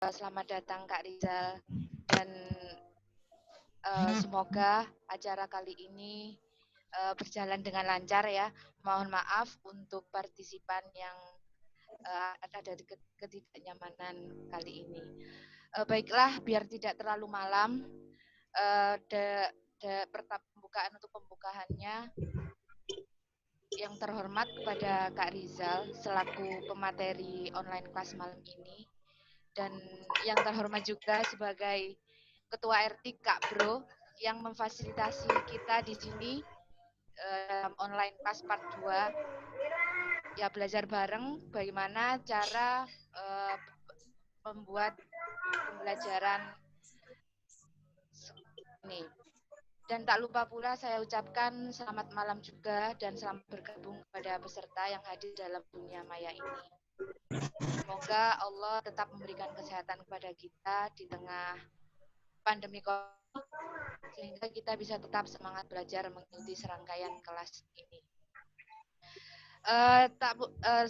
Selamat datang Kak Rizal dan semoga acara kali ini berjalan dengan lancar ya. Mohon maaf untuk partisipan yang ada di ketidaknyamanan kali ini. Baiklah, biar tidak terlalu malam, pembukaan untuk pembukaannya yang terhormat kepada Kak Rizal selaku pemateri online kelas malam ini, dan yang terhormat juga sebagai Ketua RT Kak Bro yang memfasilitasi kita di sini dalam online kelas part 2. Ya, belajar bareng bagaimana cara membuat pembelajaran ini. Dan tak lupa pula saya ucapkan selamat malam juga dan selamat bergabung kepada peserta yang hadir dalam dunia maya ini. Semoga Allah tetap memberikan kesehatan kepada kita di tengah pandemi COVID, sehingga kita bisa tetap semangat belajar mengikuti serangkaian kelas ini.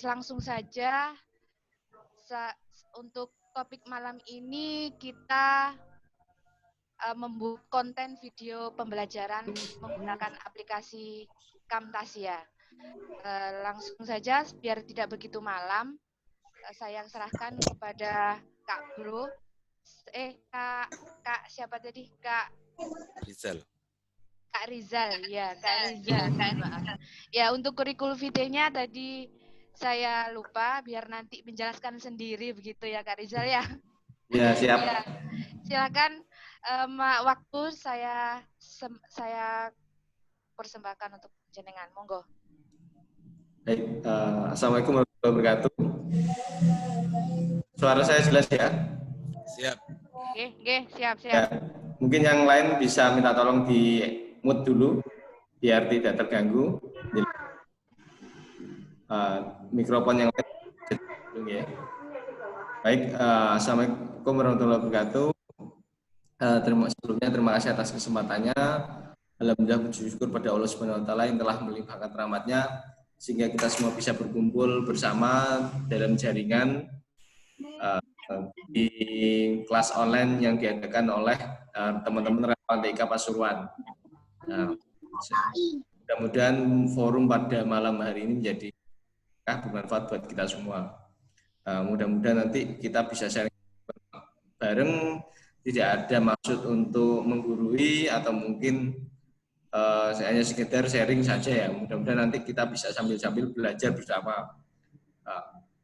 Langsung saja, untuk topik malam ini kita membuat konten video pembelajaran menggunakan aplikasi Camtasia. Langsung saja, biar tidak begitu malam, saya serahkan kepada Kak Bro. Kak siapa tadi? Kak Rizal. Kak Rizal, ya Kak Rizal. Maaf. Ya, untuk kurikulum vitae-nya tadi saya lupa, biar nanti menjelaskan sendiri begitu ya Kak Rizal ya. Ya, siap. Ya, silakan waktu saya persembahkan untuk jenengan. Monggo. Baik, Assalamualaikum warahmatullahi wabarakatuh. Suara saya jelas ya? Siap. Oke, siap. Ya, mungkin yang lain bisa minta tolong di mute dulu, biar tidak terganggu. Mikrofon yang lain ya. Baik, Assalamualaikum warahmatullahi wabarakatuh. Sebelumnya terima kasih atas kesempatannya. Alhamdulillah puji syukur pada Allah Subhanahu wa taala yang telah melimpahkan rahmatnya sehingga kita semua bisa berkumpul bersama dalam jaringan di kelas online yang diadakan oleh teman-teman relawan TIK Pasuruan. Mudah-mudahan forum pada malam hari ini menjadi bermanfaat buat kita semua. Mudah-mudahan nanti kita bisa sharing bareng, tidak ada maksud untuk menggurui atau mungkin hanya sekedar sharing saja ya. Mudah-mudahan nanti kita bisa sambil-sambil belajar bersama.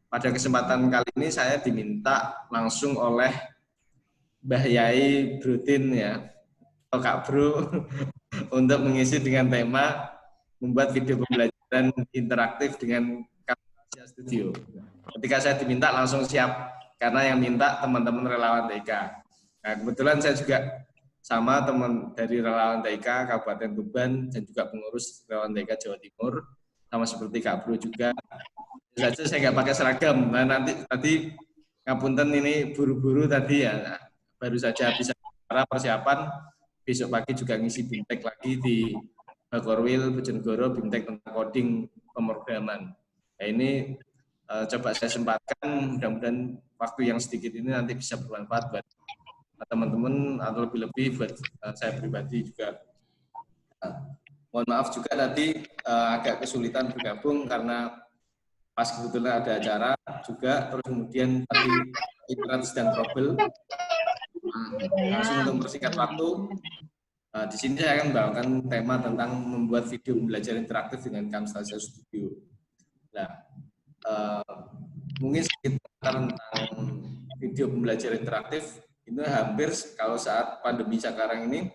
Pada kesempatan kali ini saya diminta langsung oleh Mbah Yai Brutin ya, atau Kak Bro, untuk mengisi dengan tema membuat video pembelajaran interaktif dengan Camtasia Studio. Ketika saya diminta langsung siap, karena yang minta teman-teman relawan TIK. Nah, kebetulan saya juga sama teman dari relawan TIK Kabupaten Tuban dan juga pengurus relawan TIK Jawa Timur, sama seperti Kak Bro juga. Saja saya nggak pakai seragam. Nah, nanti tadi ngapunten ini buru-buru tadi ya. Nah, baru saja habis persiapan, besok pagi juga ngisi BIMTEK lagi di Bakorwil, Bojonegoro, BIMTEK tentang coding pemrograman. Nah, ini coba saya sempatkan, mudah-mudahan waktu yang sedikit ini nanti bisa bermanfaat buat teman-teman atau lebih-lebih buat saya pribadi juga. Mohon maaf juga tadi agak kesulitan bergabung karena pas kebetulan ada acara juga, terus kemudian tadi internet sedang trouble. Langsung untuk mempersingkat waktu, di sini saya akan membawakan tema tentang membuat video pembelajaran interaktif dengan Camtasia Studio. Nah, mungkin sedikit tentang video pembelajaran interaktif itu hampir kalau saat pandemi sekarang ini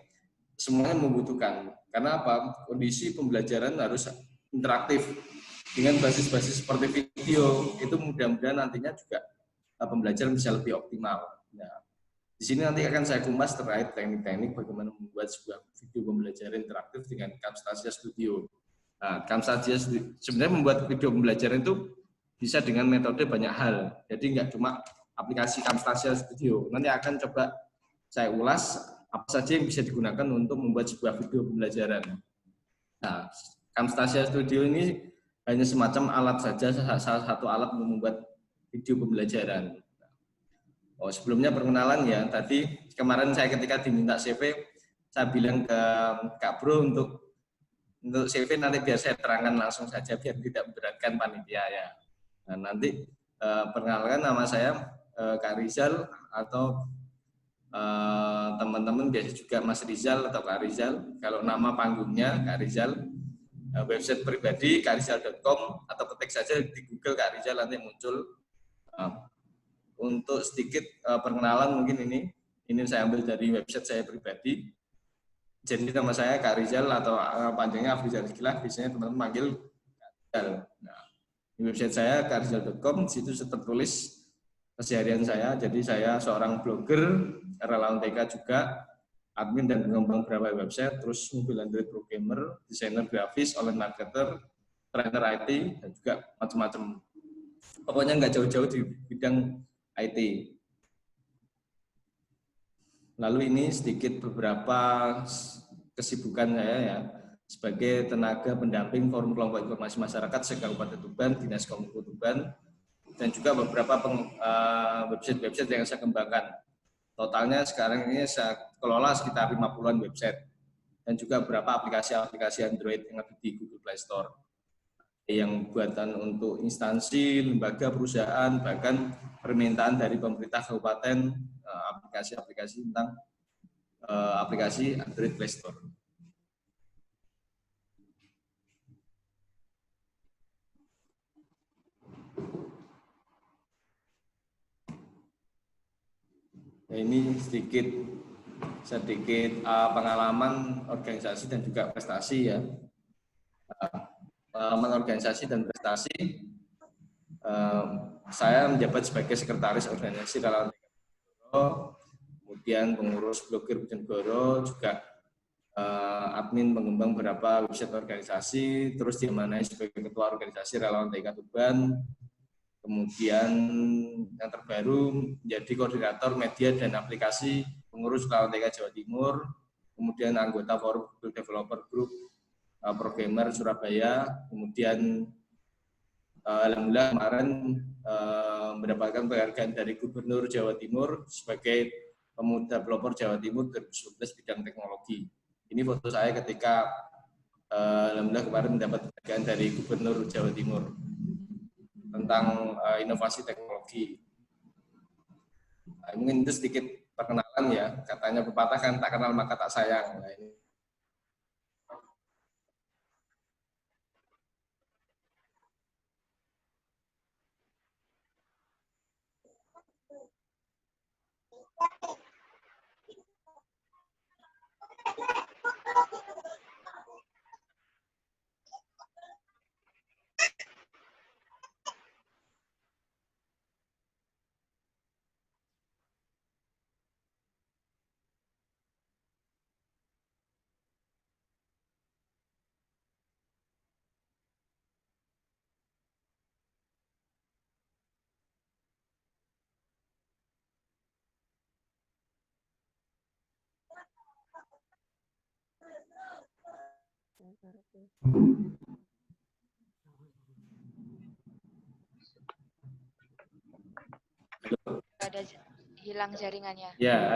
semuanya membutuhkan. Karena apa? Kondisi pembelajaran harus interaktif dengan basis-basis seperti video, itu mudah-mudahan nantinya juga pembelajaran bisa lebih optimal. Nah, di sini nanti akan saya kupas terkait teknik-teknik bagaimana membuat sebuah video pembelajaran interaktif dengan Camtasia Studio. Nah, Camtasia sebenarnya membuat video pembelajaran itu bisa dengan metode banyak hal. Jadi nggak cuma aplikasi Camtasia Studio. Nanti akan coba saya ulas apa saja yang bisa digunakan untuk membuat sebuah video pembelajaran. Nah, Camtasia Studio ini hanya semacam alat saja, salah satu alat untuk membuat video pembelajaran. Oh, sebelumnya perkenalan ya. Tadi kemarin saya ketika diminta CV, saya bilang ke Kak Bro untuk CV nanti biar saya terangkan langsung saja biar tidak memberatkan panitia ya. Nah, nanti perkenalkan nama saya Kak Rizal atau teman-teman biasa juga Mas Rizal atau Kak Rizal. Kalau nama panggungnya Kak Rizal. Website pribadi karizal.com atau ketik saja di Google Kak Rizal nanti muncul. Untuk sedikit perkenalan mungkin ini saya ambil dari website saya pribadi. Jadi nama saya Kak Rizal atau panjangnya Afrizal Iskilah, biasanya teman-teman manggil Kak Rizal. Nah, di website saya karizal.com, di situ tertulis keseharian saya. Jadi saya seorang blogger, relawan TK juga, admin dan pengembang beberapa website, terus mobil Android programmer, desainer grafis, online marketer, trainer IT, dan juga macam-macam. Pokoknya nggak jauh-jauh di bidang IT. Lalu ini sedikit beberapa kesibukan saya ya sebagai tenaga pendamping Forum Kelompok Informasi Masyarakat se-Kabupaten Tuban, Dinas Kominfo Tuban, dan juga beberapa website-website yang saya kembangkan. Totalnya sekarang ini saya kelola sekitar 50-an website dan juga beberapa aplikasi-aplikasi Android yang ada di Google Play Store. Yang buatan untuk instansi, lembaga, perusahaan, bahkan permintaan dari pemerintah kabupaten, aplikasi-aplikasi tentang aplikasi Android Play Store. Nah, ini sedikit pengalaman organisasi dan juga prestasi ya. Pengalaman organisasi dan prestasi, saya menjabat sebagai sekretaris organisasi relawan Bojonegoro, kemudian pengurus blogger Bojonegoro, juga admin pengembang beberapa website organisasi, terus diamanai sebagai ketua organisasi relawan TK Tuban, kemudian yang terbaru menjadi koordinator media dan aplikasi pengurus relawan TK Jawa Timur, kemudian anggota Forum Google Developer Group Programmer Surabaya, kemudian alhamdulillah kemarin mendapatkan penghargaan dari Gubernur Jawa Timur sebagai pemuda pelopor Jawa Timur 2019 bidang teknologi. Ini foto saya ketika alhamdulillah kemarin mendapat penghargaan dari Gubernur Jawa Timur tentang inovasi teknologi. Nah, mungkin itu sedikit perkenalan ya. Katanya pepatah kan tak kenal maka tak sayang. Nah, ini. Ada hilang jaringannya. Ya,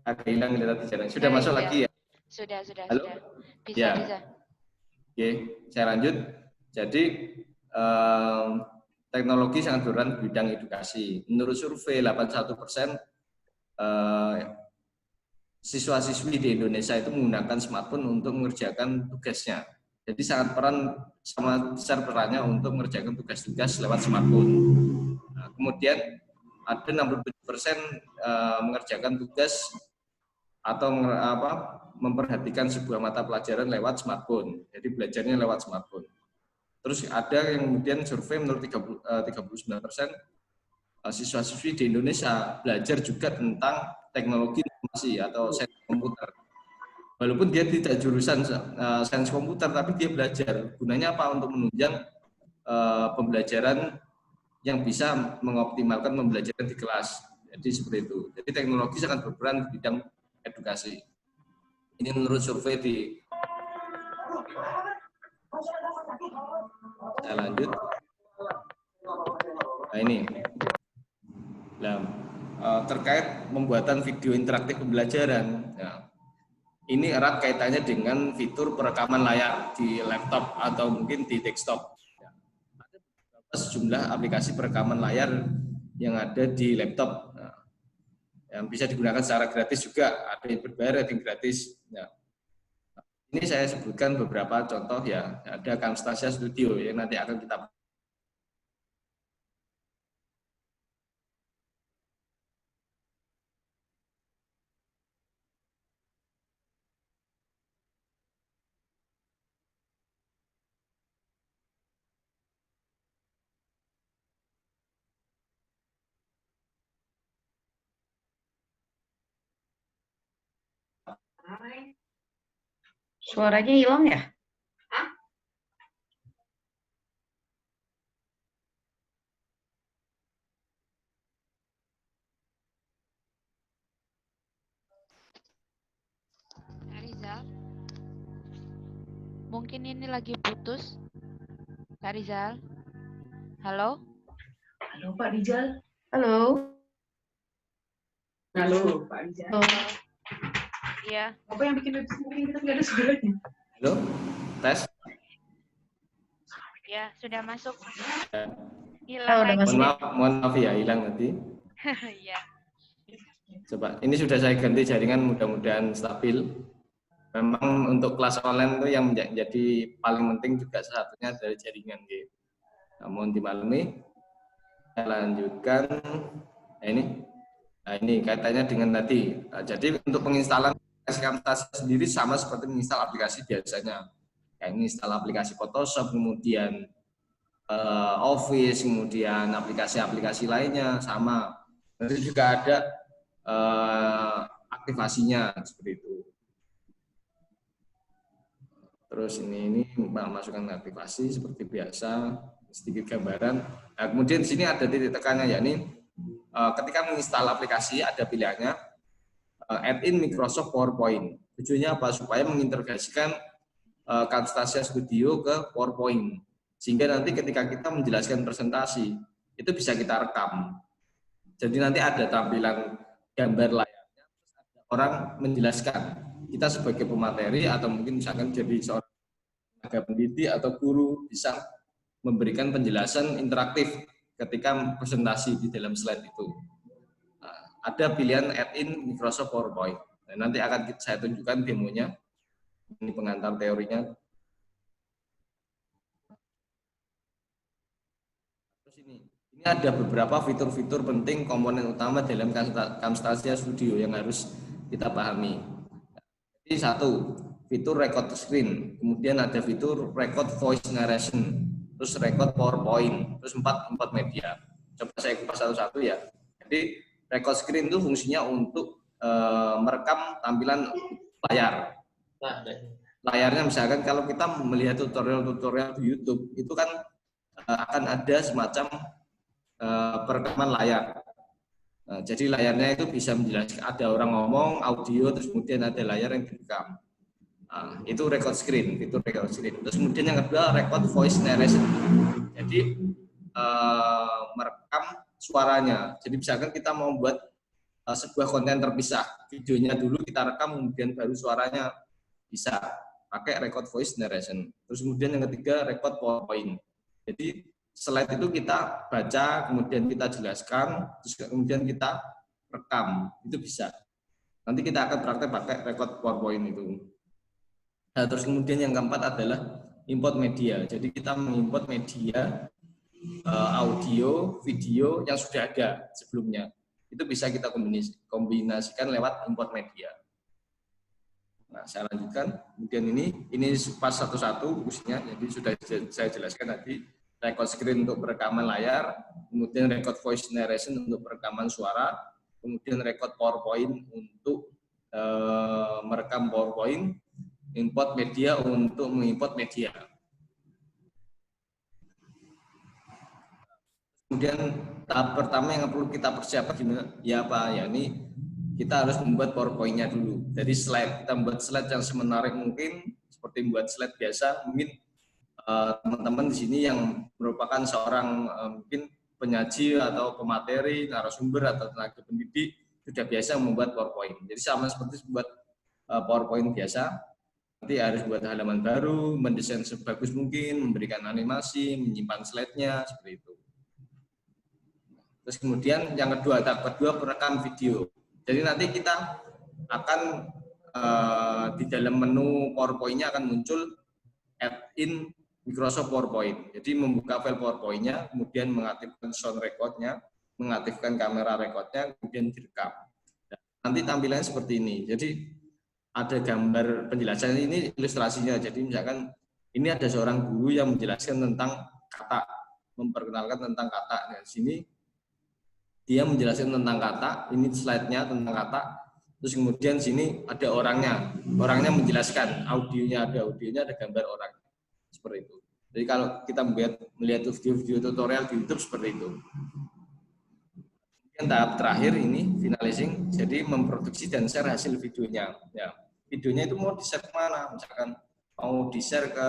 agak hilang tadi jaringan. Sudah masuk iya. lagi ya? Sudah. Halo? Bisa, ya. bisa. Oke, saya lanjut. Jadi teknologi sangat berperan di bidang edukasi. Menurut survei 81% siswa-siswi di Indonesia itu menggunakan smartphone untuk mengerjakan tugasnya. Jadi sangat sama besar perannya untuk mengerjakan tugas-tugas lewat smartphone. Nah, kemudian ada 67% mengerjakan tugas atau memperhatikan sebuah mata pelajaran lewat smartphone. Jadi belajarnya lewat smartphone. Terus ada yang kemudian survei menurut 39% siswa-siswi di Indonesia belajar juga tentang teknologi informasi atau sains komputer. Walaupun dia tidak jurusan sains komputer, tapi dia belajar. Gunanya apa? Untuk menunjang pembelajaran yang bisa mengoptimalkan pembelajaran di kelas. Jadi seperti itu. Jadi teknologi sangat berperan di bidang edukasi. Ini menurut survei di. Saya lanjut. Nah ini. Nah, terkait pembuatan video interaktif pembelajaran. Ya, ini erat kaitannya dengan fitur perekaman layar di laptop atau mungkin di desktop. Ya, ada sejumlah aplikasi perekaman layar yang ada di laptop. Nah, yang bisa digunakan secara gratis juga, ada yang berbayar, ada yang gratis. Ya. Ini saya sebutkan beberapa contoh ya. Ada Camtasia Studio yang nanti akan kita Suaranya hilang ya? Kak Rizal, mungkin ini lagi putus. Kak Rizal, halo? Halo Pak Rizal. Halo. Halo Pak Rizal. Iya. Apa yang bikin web streaming kita nggak ada suaranya? Halo, tes. Ya, sudah masuk. Oh, udah masuk. Mohon maaf ya, hilang nanti. Iya. Coba, ini sudah saya ganti jaringan, mudah-mudahan stabil. Memang untuk kelas online itu yang menjadi paling penting juga satunya dari jaringan. Gitu. Namun dimaklumi, saya lanjutkan. Nah, ini kaitannya dengan tadi. Nah, jadi untuk penginstalan aplikasi Camtasia sendiri sama seperti menginstal aplikasi biasanya. Kayak menginstal aplikasi Photoshop, kemudian Office, kemudian aplikasi-aplikasi lainnya sama. Nanti juga ada aktivasinya seperti itu. Terus ini masukkan aktivasi seperti biasa, sedikit gambaran. Nah, kemudian di sini ada titik tekannya, yakni ketika menginstal aplikasi ada pilihannya add in Microsoft PowerPoint. Tujuannya apa? Supaya mengintegrasikan Camtasia Studio ke PowerPoint. Sehingga nanti ketika kita menjelaskan presentasi, itu bisa kita rekam. Jadi nanti ada tampilan gambar layarnya, terus ada orang menjelaskan. Kita sebagai pemateri atau mungkin misalkan jadi seorang tenaga pendidik atau guru bisa memberikan penjelasan interaktif ketika presentasi di dalam slide itu. Nah, ada pilihan add-in Microsoft PowerPoint. Nah, nanti akan saya tunjukkan demonya. Ini pengantar teorinya. Terus ini ada beberapa fitur-fitur penting komponen utama dalam Camtasia Studio yang harus kita pahami. Jadi satu, fitur record screen, kemudian ada fitur record voice narration, terus record PowerPoint, terus empat media. Coba saya kupas satu-satu ya. Jadi record screen itu fungsinya untuk merekam tampilan layar. Layarnya misalkan kalau kita melihat tutorial-tutorial di YouTube, itu kan akan ada semacam perekaman layar. Nah, jadi layarnya itu bisa menjelaskan ada orang ngomong, audio, terus kemudian ada layar yang direkam. Nah, itu record screen, fitur record screen. Terus kemudian yang kedua record voice narration. Jadi merekam suaranya. Jadi misalkan kita mau buat sebuah konten terpisah, videonya dulu kita rekam, kemudian baru suaranya bisa pakai record voice narration. Terus kemudian yang ketiga record PowerPoint. Jadi slide itu kita baca, kemudian kita jelaskan, terus kemudian kita rekam, itu bisa. Nanti kita akan praktek pakai record PowerPoint itu. Nah, terus kemudian yang keempat adalah import media. Jadi kita mengimport media audio, video yang sudah ada sebelumnya. Itu bisa kita kombinasikan lewat import media. Nah, saya lanjutkan. Kemudian ini pas satu-satu fungsinya. Jadi sudah saya jelaskan tadi. Record screen untuk perekaman layar, kemudian record voice narration untuk perekaman suara, kemudian record PowerPoint untuk merekam PowerPoint, import media untuk mengimport media. Kemudian tahap pertama yang perlu kita persiapkan gimana? Ya apa? Ya ini kita harus membuat PowerPoint-nya dulu. Dari slide, kita membuat slide yang semenarik mungkin, seperti membuat slide biasa, mungkin teman-teman di sini yang merupakan seorang mungkin penyaji atau pemateri, narasumber atau tenaga pendidik sudah biasa membuat PowerPoint. Jadi sama seperti membuat PowerPoint biasa, nanti harus buat halaman baru, mendesain sebagus mungkin, memberikan animasi, menyimpan slide-nya, seperti itu. Terus kemudian yang kedua, tahap kedua perekam video. Jadi nanti kita akan di dalam menu PowerPoint-nya akan muncul add-in Microsoft PowerPoint. Jadi membuka file PowerPoint-nya, kemudian mengaktifkan sound record-nya, mengaktifkan kamera record-nya, kemudian direkam. Nanti tampilannya seperti ini. Jadi ada gambar penjelasan, ini ilustrasinya. Jadi misalkan ini ada seorang guru yang menjelaskan tentang kata, memperkenalkan tentang kata. Nah, di sini dia menjelaskan tentang kata, ini slide-nya tentang kata. Terus kemudian sini ada orangnya menjelaskan, audionya, ada gambar orang. Seperti itu. Jadi kalau kita melihat video tutorial di YouTube seperti itu. Kemudian tahap terakhir ini finalizing, jadi memproduksi dan share hasil videonya. Ya, videonya itu mau di-share kemana? Misalkan mau di-share ke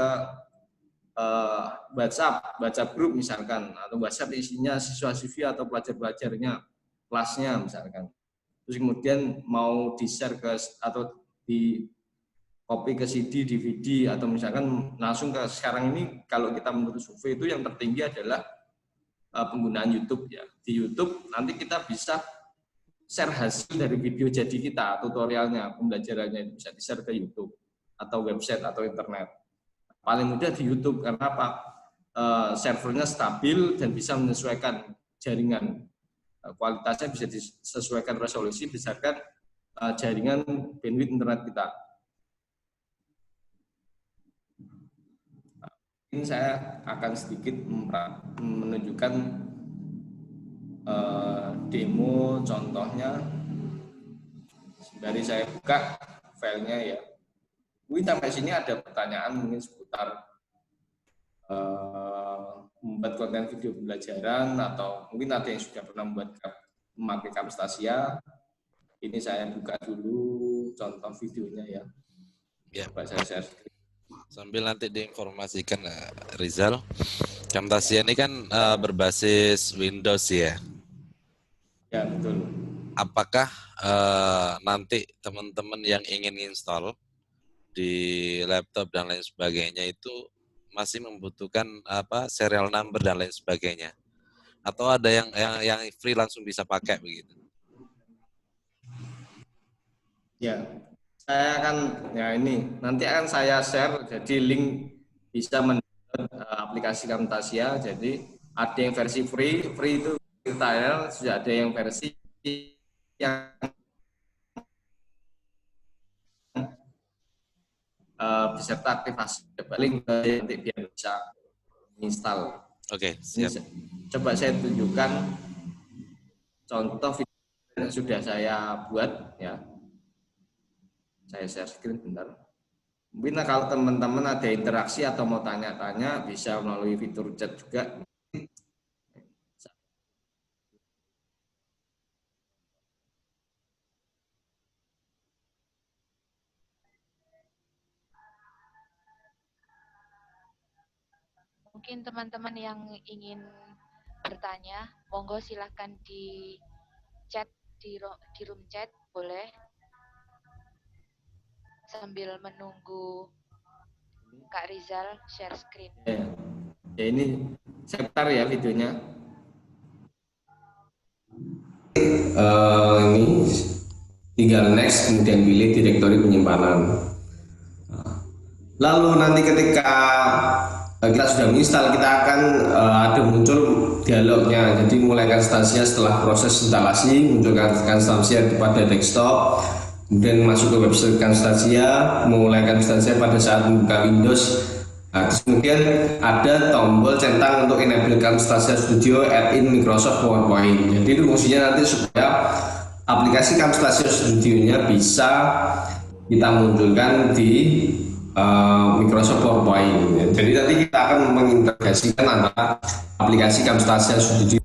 WhatsApp grup misalkan, atau WhatsApp isinya siswa-siswi atau pelajar-pelajarnya, kelasnya misalkan. Terus kemudian mau di-share ke atau di copy ke CD, DVD, atau misalkan langsung ke sekarang ini kalau kita menurut survei itu yang tertinggi adalah penggunaan YouTube ya. Di YouTube nanti kita bisa share hasil dari video jadi kita, tutorialnya, pembelajarannya bisa di-share ke YouTube atau website atau internet. Paling mudah di YouTube karena apa? Servernya stabil dan bisa menyesuaikan jaringan. Kualitasnya bisa disesuaikan resolusi berdasarkan jaringan bandwidth internet kita. Ini saya akan sedikit menunjukkan demo contohnya. Dari saya buka filenya ya. Mungkin sampai sini ada pertanyaan mungkin seputar membuat konten video pembelajaran, atau mungkin ada yang sudah pernah memakai Camtasia. Ini saya buka dulu contoh videonya ya. Ya, Pak, saya share screen. Sambil nanti diinformasikan Rizal, Camtasia ini kan berbasis Windows ya. Ya, betul. Apakah nanti teman-teman yang ingin install di laptop dan lain sebagainya itu masih membutuhkan serial number dan lain sebagainya, atau ada yang free langsung bisa pakai begitu? Ya, saya akan ini nanti akan saya share, jadi link bisa mendownload aplikasi Camtasia. Jadi ada yang versi free itu trial, sudah ada yang versi yang beserta aktivasi. Link nanti biar bisa install. Oke, siap. Coba saya tunjukkan contoh video yang sudah saya buat ya. Saya share screen bentar. Mungkin kalau teman-teman ada interaksi atau mau tanya-tanya bisa melalui fitur chat juga. Mungkin teman-teman yang ingin bertanya, monggo silahkan di chat di room chat, boleh. Sambil menunggu Kak Rizal share screen. Ya ini saya putar ya videonya. Ini tinggal next, kemudian pilih direktori penyimpanan. Lalu nanti ketika kita sudah menginstal, kita akan ada muncul dialognya. Jadi mulai Camtasia setelah proses instalasi, munculkan Camtasia pada desktop. Kemudian masuk ke website Camtasia, memulai Camtasia pada saat membuka Windows. Nah, kemudian ada tombol centang untuk enable Camtasia Studio add-in Microsoft PowerPoint. Jadi itu fungsinya nanti supaya aplikasi Camtasia Studio-nya bisa kita munculkan di Microsoft PowerPoint. Jadi nanti kita akan mengintegrasikan antara aplikasi Camtasia Studio.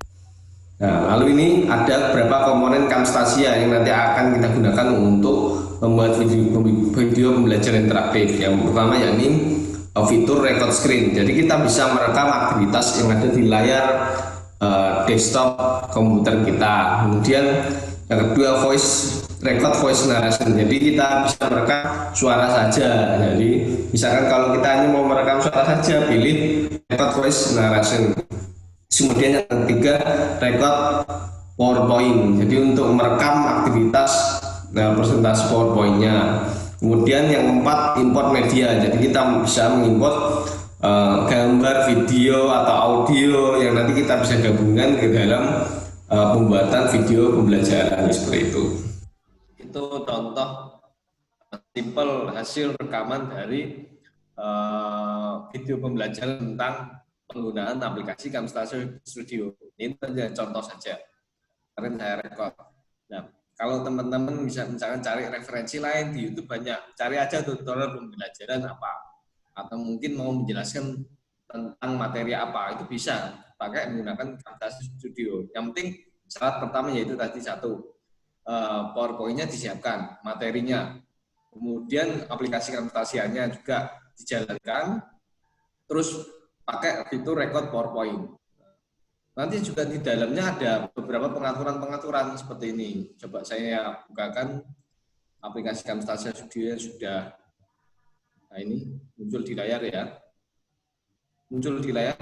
Nah, lalu ini ada beberapa komponen Camtasia yang nanti akan kita gunakan untuk membuat video pembelajaran interaktif. Yang pertama yakni fitur record screen. Jadi kita bisa merekam aktivitas yang ada di layar desktop komputer kita. Kemudian yang kedua record voice narration. Jadi kita bisa merekam suara saja. Jadi misalkan kalau kita hanya mau merekam suara saja, pilih record voice narration. Kemudian yang ketiga record PowerPoint. Jadi untuk merekam aktivitas presentasi PowerPoint-nya. Kemudian yang keempat import media. Jadi kita bisa mengimport gambar, video atau audio yang nanti kita bisa gabungkan ke dalam pembuatan video pembelajaran seperti itu. Itu contoh simple hasil rekaman dari video pembelajaran tentang penggunaan aplikasi Camtasia Studio. Ini contoh saja. Kemarin saya rekod. Nah, kalau teman-teman bisa misalkan cari referensi lain di YouTube banyak, cari aja tutorial pembelajaran apa, atau mungkin mau menjelaskan tentang materi apa, itu bisa pakai menggunakan Camtasia Studio. Yang penting syarat pertama yaitu tadi satu, PowerPoint-nya disiapkan, materinya, kemudian aplikasi Camtasia-nya juga dijalankan, terus pakai fitur record PowerPoint. Nanti juga di dalamnya ada beberapa pengaturan-pengaturan seperti ini. Coba saya bukakan aplikasi Camtasia Studio yang sudah, nah ini muncul di layar ya. Muncul di layar.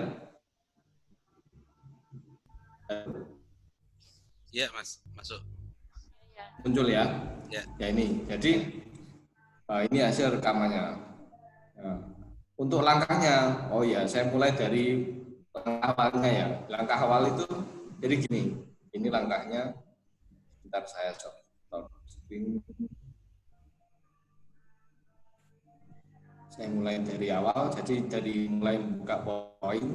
Ya, Mas, masuk. Muncul ya. Ya, ya ini. Jadi ini hasil rekamannya. Nah, untuk langkahnya, oh ya, saya mulai dari langkah awalnya ya. Langkah awal itu jadi gini. Ini langkahnya. Bentar saya stop screen. Saya mulai dari awal, jadi dari mulai buka poin.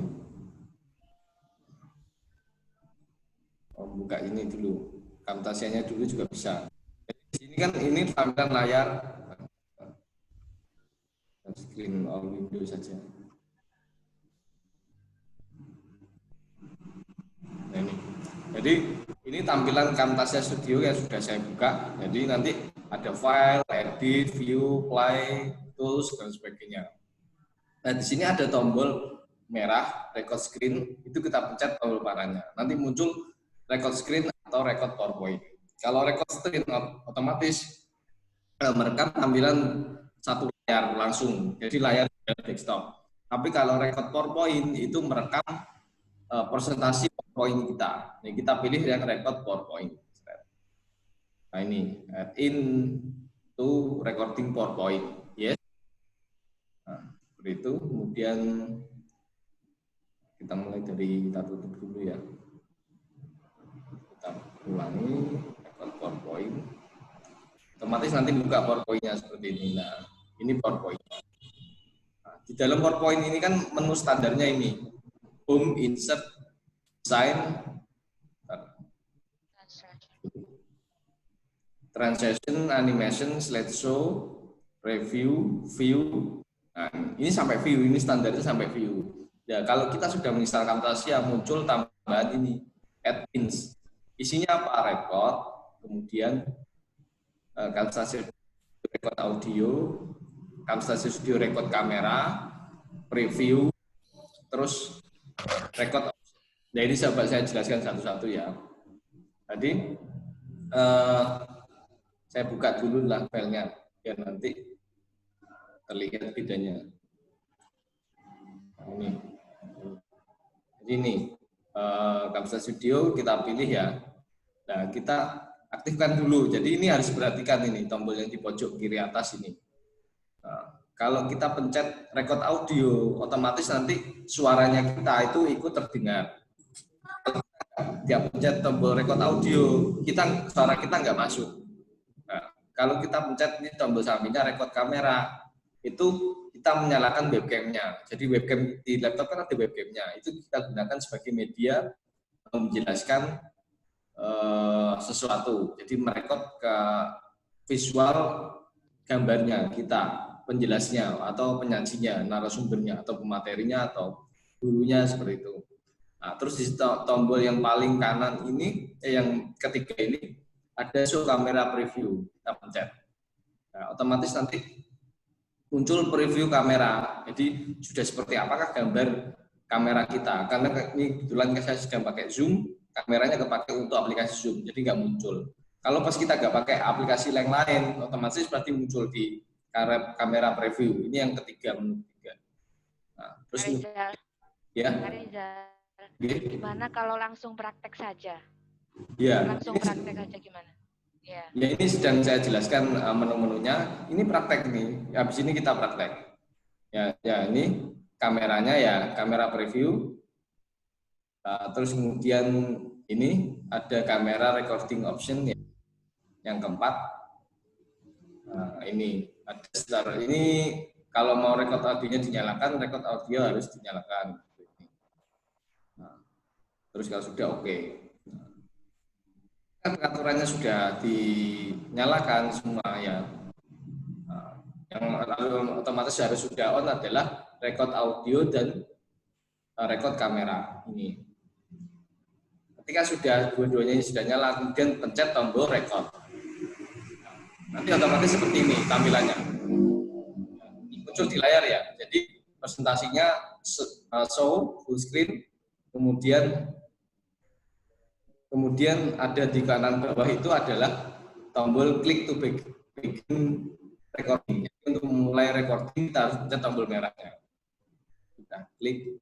Buka ini dulu, Camtasia-nya dulu juga bisa. Jadi di sini kan ini tampilan layar, screen all window saja. Nah ini, jadi ini tampilan Camtasia Studio yang sudah saya buka. Jadi nanti ada file, edit, view, play, tools dan sebagainya. Nah di sini ada tombol merah record screen, itu kita pencet tombol panahnya. Nanti muncul record screen atau record PowerPoint. Kalau record screen otomatis merekam tampilan satu layar langsung, jadi layar desktop. Tapi kalau record PowerPoint itu merekam presentasi PowerPoint kita. Ini kita pilih yang record PowerPoint. Nah ini add in to recording PowerPoint. Yes. Nah, seperti itu. Kemudian kita mulai dari kita tutup dulu ya. Kita ulangi record PowerPoint. Otomatis nanti buka PowerPoint-nya seperti ini. Nah, ini PowerPoint. Nah, di dalam PowerPoint ini kan menu standarnya ini. Home, insert, design, transition, animation, slideshow, review, view. Nah, ini sampai view, ini standarnya sampai view. Ya, kalau kita sudah menginstal Camtasia, muncul tambahan ini, add-ins. Isinya apa? Record, kemudian Camtasia record audio, Camtasia Studio record kamera, preview, terus record. Nah ini coba saya jelaskan satu-satu ya. Tadi saya buka dulu lah filenya biar nanti terlihat bedanya. Nah, ini Camtasia Studio kita pilih ya. Nah kita aktifkan dulu. Jadi ini harus perhatikan ini tombol yang di pojok kiri atas ini. Nah, kalau kita pencet record audio, otomatis nanti suaranya kita itu ikut terdengar. Dia pencet tombol record audio, suara kita nggak masuk. Nah, kalau kita pencet ini tombol sampingnya record kamera, itu kita menyalakan webcamnya. Jadi webcam di laptop kan ada webcamnya, itu kita gunakan sebagai media menjelaskan sesuatu. Jadi merekod ke visual gambarnya kita, penjelasnya atau penyajinya, narasumbernya atau pematerinya atau gurunya seperti itu. Nah, terus di tombol yang paling kanan ini, yang ketiga ini ada show kamera preview, kita pencet. Nah, otomatis nanti muncul preview kamera. Jadi sudah seperti apakah gambar kamera kita. Karena ini kebetulan saya sedang pakai Zoom, kameranya kepake untuk aplikasi Zoom, jadi nggak muncul. Kalau pas kita nggak pakai aplikasi lain, otomatis pasti muncul di kamera preview. Ini yang ketiga, menurut tiga. Nah, terus Rizal, ya. Rizal, gimana kalau langsung praktek saja? Ya. Langsung praktek saja gimana? Ya. Ya, ini sedang saya jelaskan menu-menunya. Ini praktek nih. Habis ini kita praktek. Ya ini kameranya ya kamera preview. Terus kemudian ini ada kamera recording option ya. Yang keempat. Ini ada start. Ini kalau mau record audionya dinyalakan, record audio harus dinyalakan. Terus kalau sudah oke. Aturannya sudah dinyalakan semua ya. Yang otomatis harus sudah on adalah record audio dan record kamera ini. Ketika sudah dua-duanya sudah nyala, kemudian pencet tombol record. Nanti otomatis seperti ini tampilannya. Muncul di layar ya. Jadi presentasinya show full screen, kemudian ada di kanan bawah itu adalah tombol click to begin recording. Jadi untuk memulai recording kita harus pencet tombol merahnya. Kita klik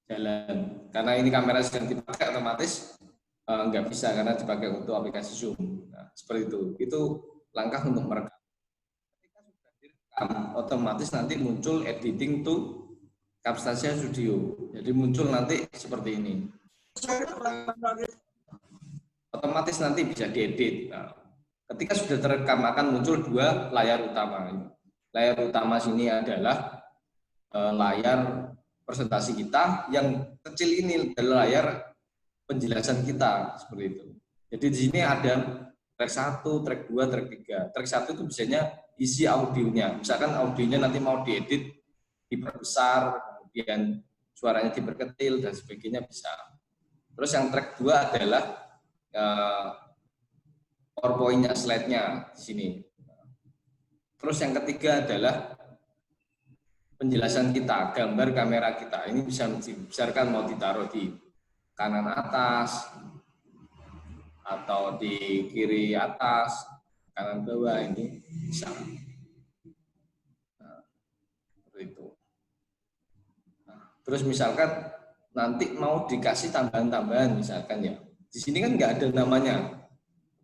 jalan. Karena ini kamera sedang dipakai, otomatis nggak bisa karena dipakai untuk aplikasi Zoom. Nah, seperti itu. Itu langkah untuk merekam. Ketika sudah direkam, otomatis nanti muncul editing to Camtasia Studio. Jadi muncul nanti seperti ini. Otomatis nanti bisa diedit. Nah, ketika sudah terekam akan muncul dua layar utama. Layar utama sini adalah layar presentasi kita, yang kecil ini adalah layar penjelasan kita seperti itu. Jadi di sini ada track 1, track 2, track 3. Track 1 itu biasanya isi audionya. Misalkan audionya nanti mau diedit, diperbesar, kemudian suaranya diperkecil dan sebagainya bisa. Terus yang track 2 adalah PowerPoint-nya, slide-nya di sini. Terus yang ketiga adalah penjelasan kita, gambar kamera kita. Ini bisa dibesarkan, mau ditaruh di kanan atas atau di kiri atas, kanan bawah, ini bisa. Nah, seperti itu. Nah, terus misalkan nanti mau dikasih tambahan-tambahan misalkan ya. Di sini kan nggak ada namanya.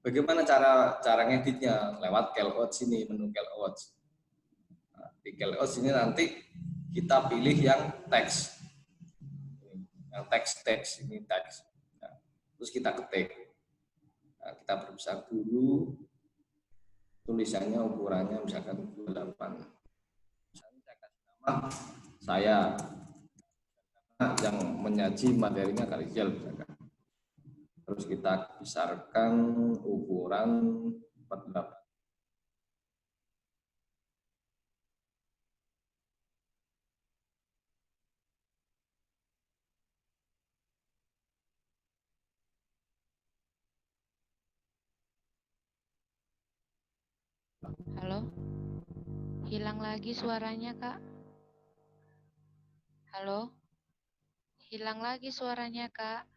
Bagaimana cara ngeditnya? Lewat callout sini, menu callout. Nah, di callout sini nanti kita pilih yang teks. Yang teks ini teks. Nah, terus kita ketik. Nah, kita perbesar dulu tulisannya, ukurannya misalkan 28. Misalnya saya kasih nama saya, yang menyaji materinya Kak Rizal misalkan. Terus kita besarkan ukuran 48. Halo? Hilang lagi suaranya, Kak. Halo? Hilang lagi suaranya, Kak.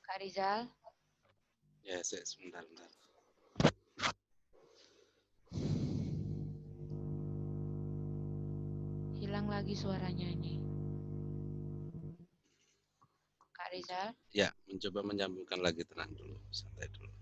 Kak Rizal? Ya, sebentar. Hilang lagi suaranya ini. Kak Rizal? Ya, mencoba menyambungkan lagi, tenang dulu, santai dulu.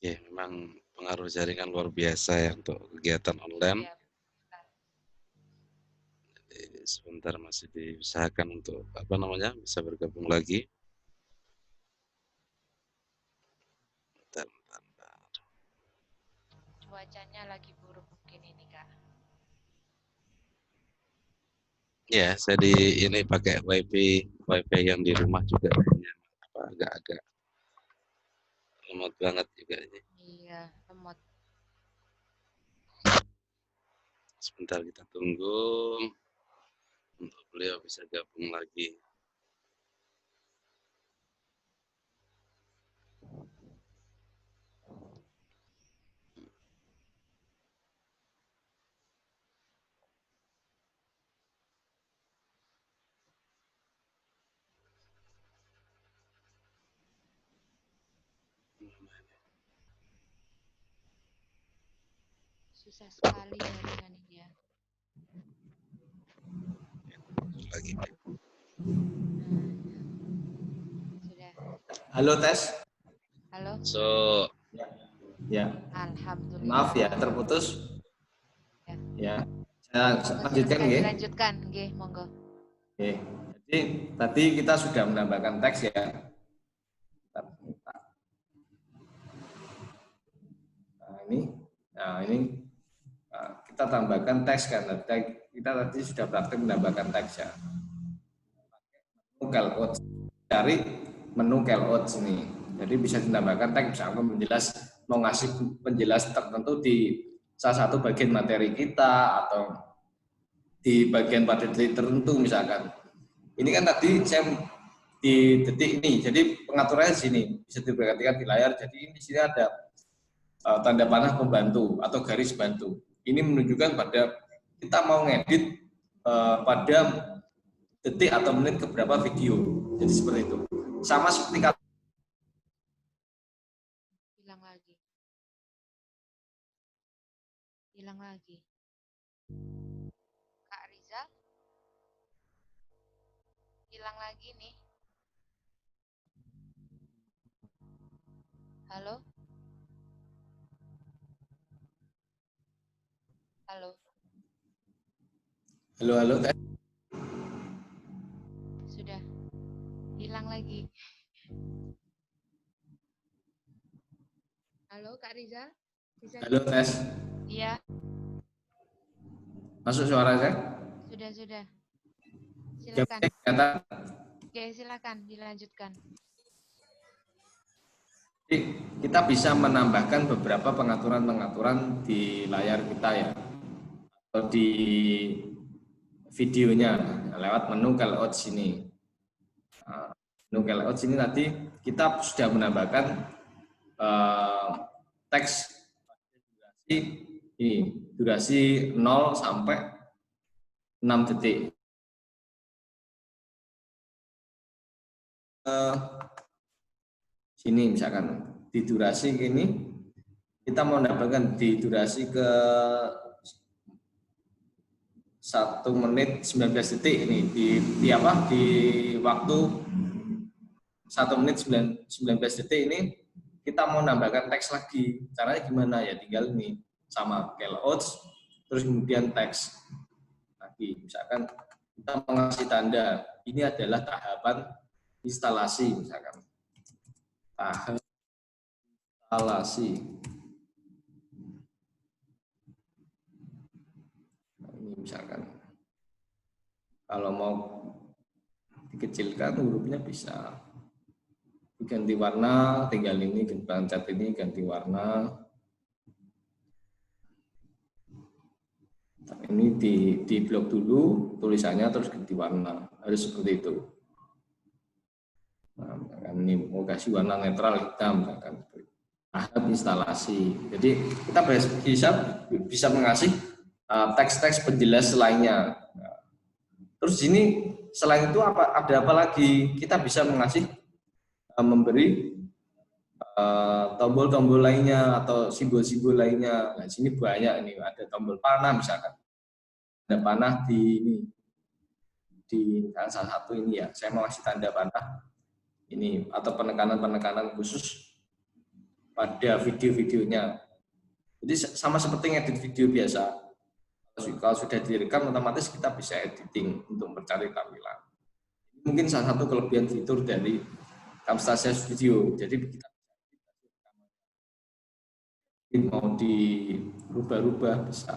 Ya, memang pengaruh jaringan luar biasa ya untuk kegiatan online. Ya. Jadi, sebentar masih diusahakan untuk bisa bergabung lagi. Bentar. Cuacanya lagi buruk mungkin ini, Kak. Ya, saya ini pakai wifi yang di rumah juga agak-agak lemot banget juga ini. Iya, lemot. Sebentar kita tunggu untuk beliau bisa gabung lagi. Susah sekali jaringan ini ya. Lagi. Sudah. Halo tes. Halo. So, Ya. Alhamdulillah. Maaf ya terputus. Ya. Saya lanjutkan nggih. Dilanjutkan nggih, monggo. Oke. Jadi tadi kita sudah menambahkan teks ya. Nah ini kita tambahkan teks kan. Kita tadi sudah praktik menambahkan teks ya. Menu callouts, cari menu callouts ini. Jadi bisa ditambahkan teks, misalkan menjelas mau ngasih penjelas tertentu di salah satu bagian materi kita atau di bagian pada detik tertentu misalkan. Ini kan tadi saya di detik ini, jadi pengaturannya di sini bisa diperhatikan di layar. Jadi ini di sini ada tanda panah pembantu atau garis bantu. Ini menunjukkan pada kita mau ngedit pada detik atau menit keberapa video. Jadi seperti itu. Sama seperti kata Hilang lagi. Hilang lagi. Kak Rizal? Hilang lagi nih. Halo? Halo? halo. Sudah. Hilang lagi. Halo Kak Rizal? Bisa Halo tes. Iya. Masuk suara saya? Sudah. Silakan. Oke, silakan dilanjutkan. Jadi, kita bisa menambahkan beberapa pengaturan-pengaturan di layar kita ya, atau di videonya lewat menu callouts ini. Menu callouts ini nanti kita sudah menambahkan teks durasi 0 sampai 6 detik. Sini misalkan di durasi ini kita mau menambahkan di durasi ke 1 menit 19 detik ini di waktu 1 menit 19 detik ini kita mau menambahkan teks lagi. Caranya gimana ya? Tinggal ini sama callouts terus kemudian teks lagi. Misalkan kita mengasih tanda ini adalah tahapan instalasi misalkan. Tahap instalasi. Nah, ini misalkan kalau mau dikecilkan hurufnya bisa diganti warna, tinggal ini pencet ini ganti warna. Nah, ini di blok dulu tulisannya terus ganti warna, harus seperti itu. Nah, ini mau kasih warna netral hitam misalkan. Tahap instalasi. Jadi kita bisa mengasih teks-teks penjelas lainnya. Terus ini selain itu ada apa lagi? Kita bisa mengasih memberi tombol-tombol lainnya atau simbol-simbol lainnya. Nah, sini banyak ini ada tombol panah misalkan. Ada panah di salah satu ini ya. Saya mau kasih tanda panah ini atau penekanan-penekanan khusus pada video-videonya. Jadi sama seperti ngedit video biasa. Kalau sudah direkam otomatis kita bisa editing untuk mencari tampilan. Mungkin salah satu kelebihan fitur dari Camtasia Studio. Jadi kita mau dirubah-rubah bisa.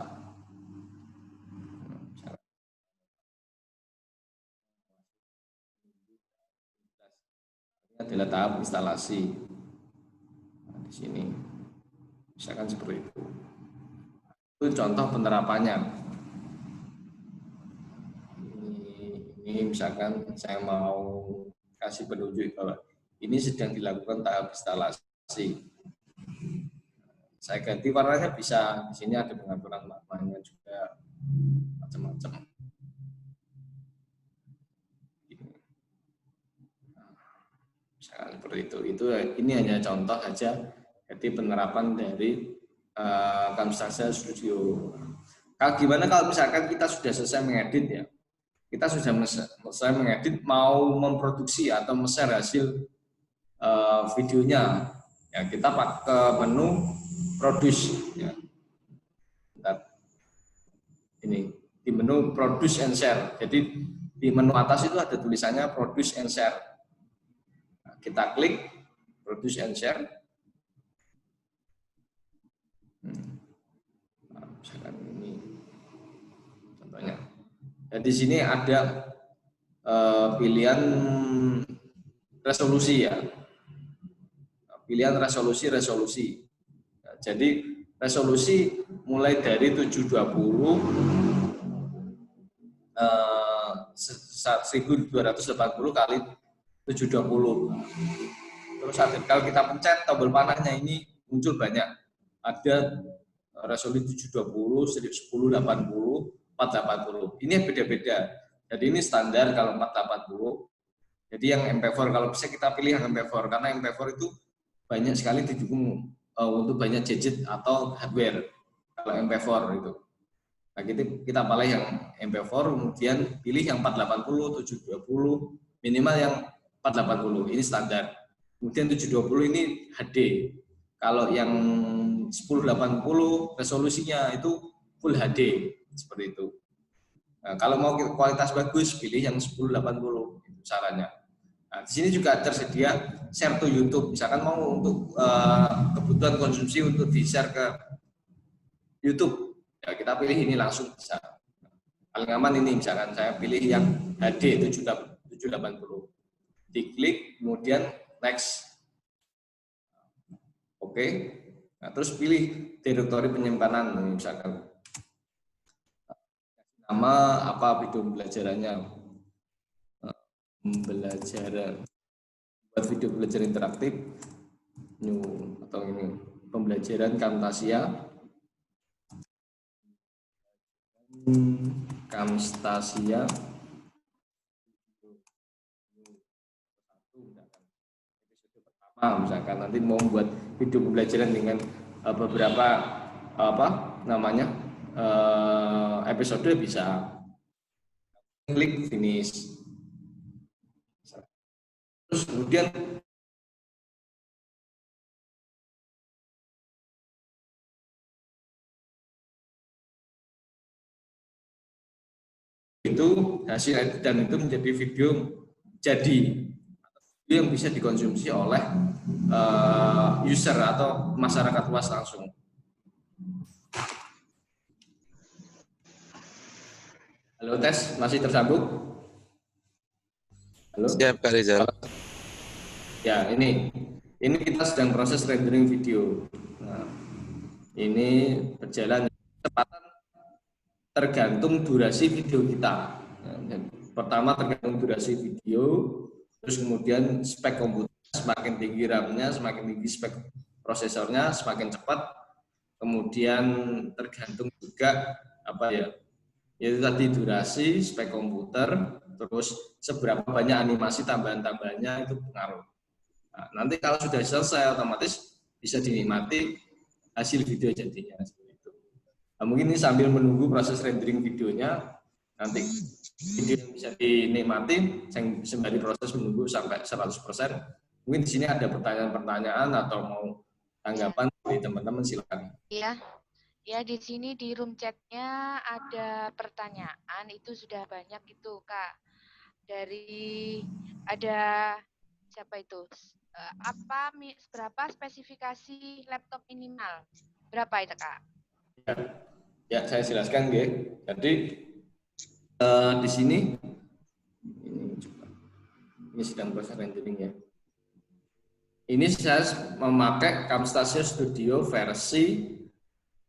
Ini adalah tahap instalasi. Nah, di sini misalkan seperti itu. Itu contoh penerapannya. ini misalkan saya mau kasih penunjuk bahwa ini sedang dilakukan tahap instalasi. Saya ganti warnanya bisa, di sini ada pengaturan warnanya juga macam-macam. Misalkan seperti itu ini hanya contoh saja, jadi penerapan dari Camtasia Studio. Gimana kalau misalkan kita sudah selesai mengedit ya, kita sudah selesai mengedit, mau memproduksi atau share hasil videonya, ya kita ke menu produce ya. Ini di menu produce and share. Jadi di menu atas itu ada tulisannya produce and share. Nah, kita klik produce and share. Nah, misalkan ini contohnya. Dan di sini ada pilihan resolusi ya. Pilihan resolusi. Nah, jadi resolusi mulai dari 720 1280 kali 720. Terus kalau kita pencet tombol panahnya ini muncul banyak. Ada resolusi 720, 1080, 480. Ini beda-beda. Jadi ini standar kalau 480. Jadi yang MP4 kalau bisa kita pilih yang MP4 karena MP4 itu banyak sekali didukung untuk banyak gadget atau hardware. Kalau MP4 itu. Nah, kita pilih yang MP4, kemudian pilih yang 480, 720, minimal yang 480. Ini standar. Kemudian 720 ini HD. Kalau yang 1080 resolusinya itu Full HD seperti itu. Nah, kalau mau kualitas bagus pilih yang 1080 itu caranya. Nah, di sini juga tersedia share to YouTube. Misalkan mau untuk kebutuhan konsumsi untuk di-share ke YouTube, ya kita pilih ini langsung bisa. Paling aman ini, misalkan saya pilih yang HD 780. Diklik, kemudian next. Oke. Nah, terus pilih direktori penyimpanan, misalkan nama apa video pembelajarannya. Pembelajaran, buat video belajar interaktif, new atau ini pembelajaran Camtasia, episode pertama, misalkan nanti mau buat video pembelajaran dengan beberapa episode bisa klik finish. Terus kemudian itu hasil editan itu menjadi video yang bisa dikonsumsi oleh user atau masyarakat luas langsung. Halo, tes masih tersambung? Halo? Siap, Kak Rizal. Ya, ini kita sedang proses rendering video. Nah, ini berjalan kecepatan tergantung durasi video kita. Nah, pertama tergantung durasi video, terus kemudian spek komputer, semakin tinggi RAM-nya, semakin tinggi spek prosesornya, semakin cepat. Kemudian tergantung juga yaitu tadi durasi, spek komputer, terus seberapa banyak animasi tambahan-tambahannya itu pengaruh. Nah, nanti kalau sudah selesai otomatis bisa dinikmati hasil video jadinya seperti itu. Nah, mungkin ini sambil menunggu proses rendering videonya, nanti video yang bisa dinikmati sembari proses menunggu sampai 100%. Mungkin di sini ada pertanyaan-pertanyaan atau mau tanggapan dari teman-teman, silakan. Iya. Ya, di sini di room chat-nya ada pertanyaan, itu sudah banyak itu, Kak. Ada siapa itu? Berapa spesifikasi laptop minimal? Berapa itu, Kak? Ya, saya jelaskan, ya. Jadi di sini ini sedang proses rendering ya. Ini saya memakai Camtasia Studio versi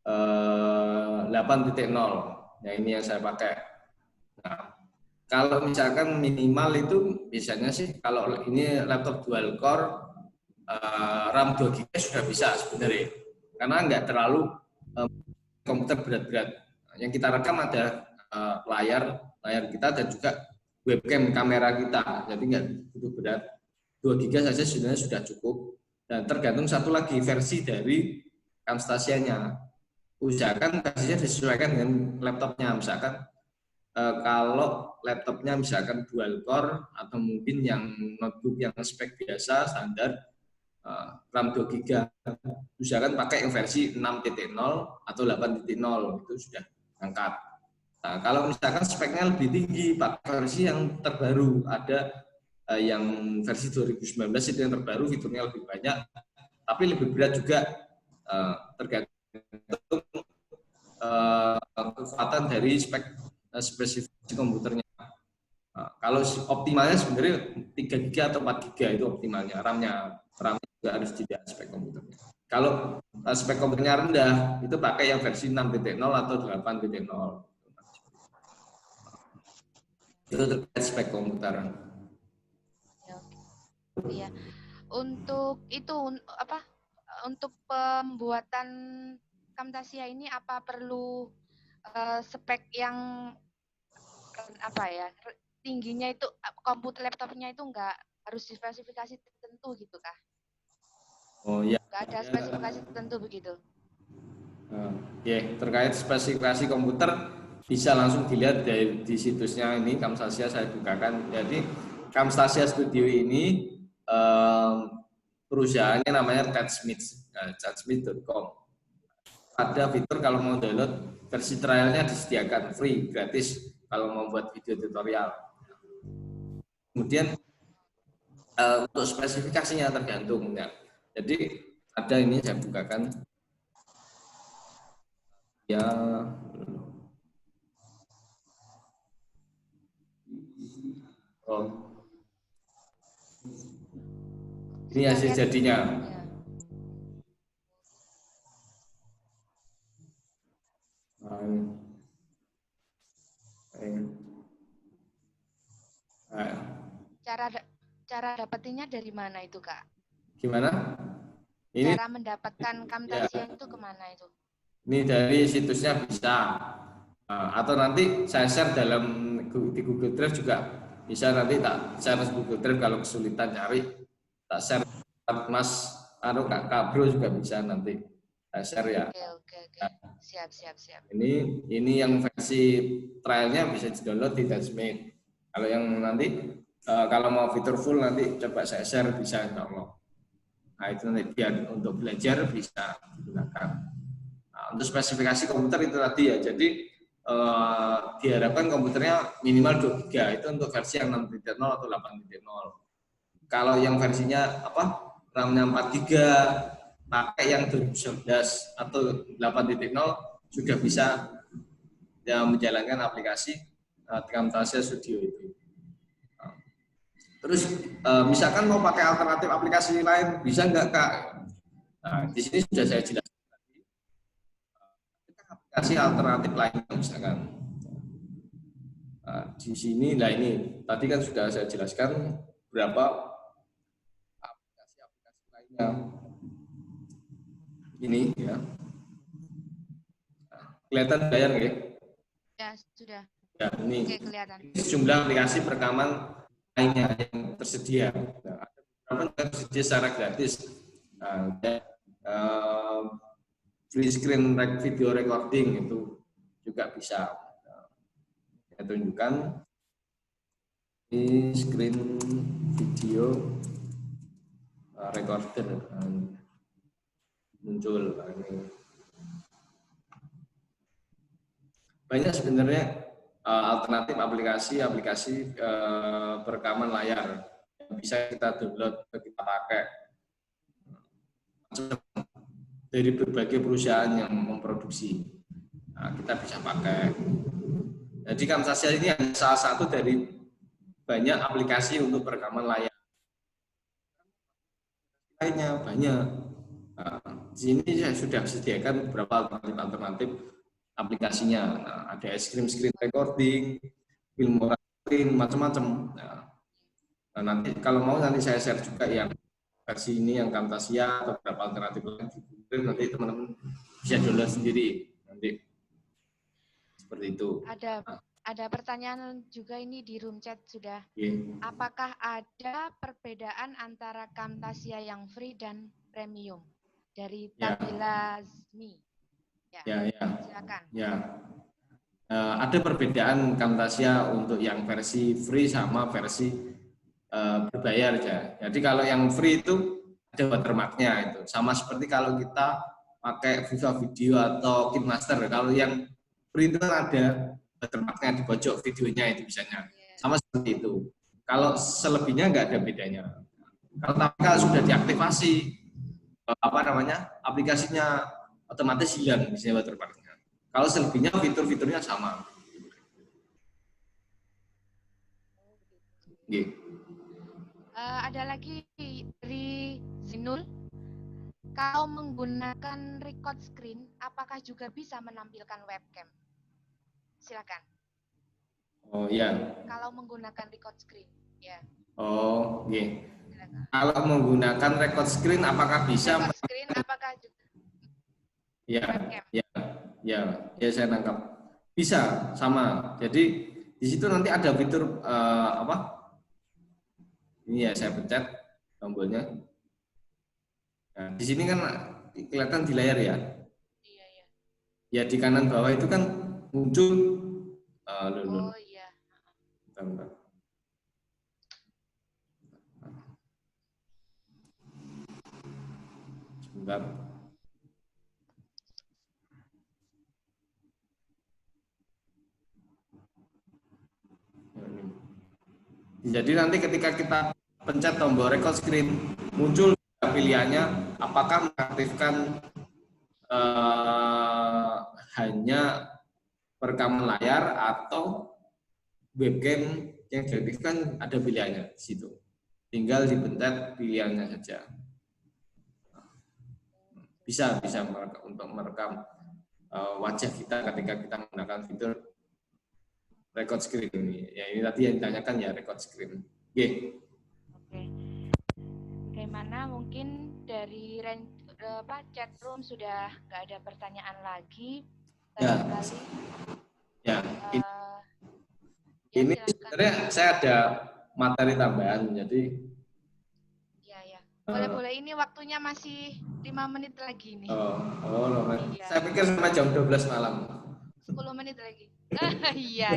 8.0. Ya, ini yang saya pakai. Nah, Kalau misalkan minimal itu biasanya sih kalau ini laptop dual core RAM 2 GB sudah bisa sebenarnya. Karena nggak terlalu komputer berat-berat. Yang kita rekam ada layar kita dan juga webcam kamera kita. Jadi nggak butuh berat. 2 GB saja sebenarnya sudah cukup. Dan tergantung satu lagi versi dari Camtasia-nya. Usahakan versinya disesuaikan dengan laptopnya. Misalkan kalau laptopnya misalkan dual core atau mungkin yang notebook yang spek biasa standar RAM 2 GB, usahakan pakai yang versi 6.0 atau 8.0 itu sudah angkat. Nah, kalau misalkan speknya lebih tinggi, pakai versi yang terbaru, ada yang versi 2019 itu yang terbaru, fiturnya lebih banyak, tapi lebih berat juga, tergantung kekuatan dari spesifikasi komputernya. Nah, kalau optimalnya sebenarnya 3 GB atau 4 GB itu optimalnya, RAM-nya juga harus tidak spek komputernya. Kalau spek komputernya rendah, itu pakai yang versi 6.0 atau 8.0. Itu terkait spek komputer. Iya. Untuk itu apa? Untuk pembuatan Camtasia ini apa perlu spek yang apa ya? Tingginya itu komputer laptopnya itu enggak harus spesifikasi tertentu gitu kah? Oh ya. Enggak ada spesifikasi tertentu begitu. Ya, terkait spesifikasi komputer bisa langsung dilihat di situsnya ini Camtasia saya bukakan. Jadi Camtasia Studio ini perusahaannya namanya tatsmith.com. Ada fitur kalau mau download versi trialnya disediakan free gratis kalau mau buat video tutorial. Kemudian untuk spesifikasinya tergantung ya. Jadi ada ini saya bukakan. Ya, ini hasil jadinya. Cara dapetinnya dari mana itu, Kak? Gimana? Ini cara mendapatkan Camtasia itu kemana itu? Ini dari situsnya bisa, atau nanti saya share di Google Drive juga bisa, nanti tak share di Google Drive kalau kesulitan cari, tak share Mas Kak Bro juga bisa nanti saya share ya. Oke. Siap. Ini yang versi trialnya bisa di-download di Tatsmith. Kalau yang nanti kalau mau fitur full nanti coba saya share bisa insya Allah. Nah itu nanti biar untuk belajar bisa digunakan. Nah, untuk spesifikasi komputer itu tadi ya, jadi diharapkan komputernya minimal 2 GB itu untuk versi yang 6.0 atau 8.0. Kalau yang versinya RAM-nya 4 GB pakai yang 2011 atau 8.0 sudah bisa ya menjalankan aplikasi Camtasia Studio itu. Terus misalkan mau pakai alternatif aplikasi lain, bisa nggak Kak? Nah, di sini sudah saya jelaskan tadi. Aplikasi alternatif lain misalkan. Nah, di sini, nah ini tadi kan sudah saya jelaskan berapa aplikasi-aplikasi lainnya. Ini ya. Nah, kelihatan layar nggak? Ya sudah. Ya, ini. Oke, kelihatan. Jumlah aplikasi perekaman lainnya yang tersedia. Nah, ada beberapa yang tersedia secara gratis. Nah, free screen video recording itu juga bisa. Saya tunjukkan ini screen video recorder muncul. Banyak sebenarnya alternatif aplikasi perekaman layar yang bisa kita download, kita pakai dari berbagai perusahaan yang memproduksi. Nah, kita bisa pakai. Jadi Camtasia ini hanya salah satu dari banyak aplikasi untuk perekaman layar. Lainnya banyak. Nah, di sini saya sudah sediakan beberapa alternatif aplikasinya. Nah, ada screen recording, film moratorium, screen, macam-macam. Nah, nanti kalau mau nanti saya share juga yang versi ini yang Camtasia atau beberapa alternatif lain, nanti teman-teman bisa download sendiri nanti seperti itu. Ada pertanyaan juga ini di room chat sudah. Apakah ada perbedaan antara Camtasia yang free dan premium? Dari Tabila Zmi. Silakan. Ada perbedaan Camtasia untuk yang versi free sama versi berbayar ya. Jadi kalau yang free itu ada watermarknya itu. Sama seperti kalau kita pakai Viva Video atau KineMaster. Kalau yang free itu kan ada watermarknya di pojok videonya itu misalnya. Sama seperti itu. Kalau selebihnya nggak ada bedanya. Kalau sudah diaktifasi aplikasinya otomatis hilang misalnya watermarknya. Kalau selebihnya fitur-fiturnya sama. Ada lagi dari Zinul, kalau menggunakan record screen, apakah juga bisa menampilkan webcam? Silakan. Oh iya. Kalau menggunakan record screen, ya. Oh, iya. Kalau menggunakan record screen, apakah bisa? Record screen, apakah juga? Ya, saya nangkap. Bisa, sama. Jadi di situ nanti ada fitur Ini ya saya pencet tombolnya. Nah, di sini kan kelihatan di layar ya. Iya. Ya di kanan bawah itu kan muncul. Oh iya. Bentar. Sebentar. Jadi nanti ketika kita pencet tombol record screen, muncul pilihannya apakah mengaktifkan hanya perekaman layar atau webcam yang diaktifkan, ada pilihannya di situ. Tinggal dipencet pilihannya saja. Bisa untuk merekam wajah kita ketika kita menggunakan fitur record screen ini. Ya ini tadi yang ditanyakan ya record screen. Oke. Bagaimana mungkin dari chat room sudah nggak ada pertanyaan lagi. Ini sebenarnya saya ada materi tambahan, jadi. Boleh ini waktunya masih 5 menit lagi nih. Iya. Saya pikir sampai jam 12 malam. 10 menit lagi. Iya.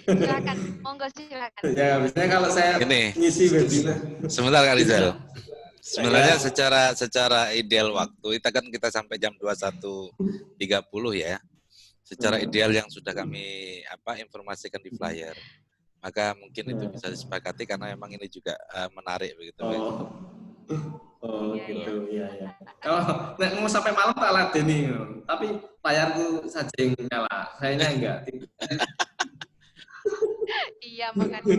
Silakan, monggo silakan. Ya, biasanya kalau saya ngisi webinar. Sebentar Kak Rizal. Sebenarnya secara ideal waktu kita sampai jam 21.30 ya. Secara ideal yang sudah kami informasikan di flyer. Maka mungkin itu bisa disepakati karena memang ini juga menarik begitu. Gitu. Iya. Kalau mau sampai malam tak ladeni, tapi layarku saja yang nyala, sayanya enggak. Iya, makanya.